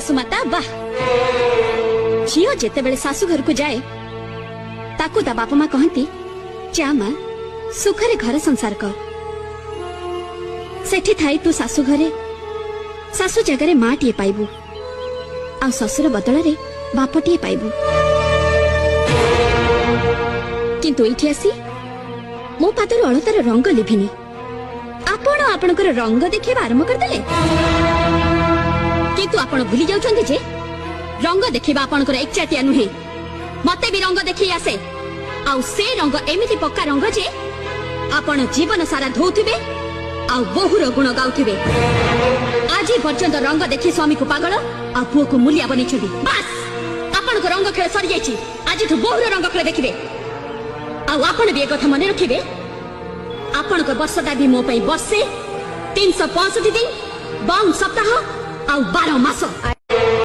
सासु माता वाह झील जेते बेले सासु घर को जाए ताकू ता बापा माँ कहती जा माँ सुखरे घर संसार कर सेठी थाई तू सासु घरे सासु जगह माँ टीए पाइबू आ ससुर बदल रे बाप टीए पाइबू किंतु एठी आसी मो पादर अलतार रंग लिभिनी आपण आपणकर रंग देखिबा आरंभ करदेले किंतु आपण भूली जाउछन्ते जे रंग देखिबा आपणकर एकचाटिया नुहे मते भी रंग देखि आसे आउ से रंग एमिति पक्का रंग जे आपण जीवन सारा धोउथिबे आउ बहुर गुण गाउथिबे आज पर्यंत रंग देखि स्वामी को पागल आ पुओ को मूल्य बनिछदी बस आपण को रंग खेल सरी जायछि आज तो बहुर रंग खेल देखिबे आउ आपण भी एक कथा मन रखिबे आपण को वर्षटा भी मो पई बसे 365 दिन 52 सप्ताह आउ 12 मास।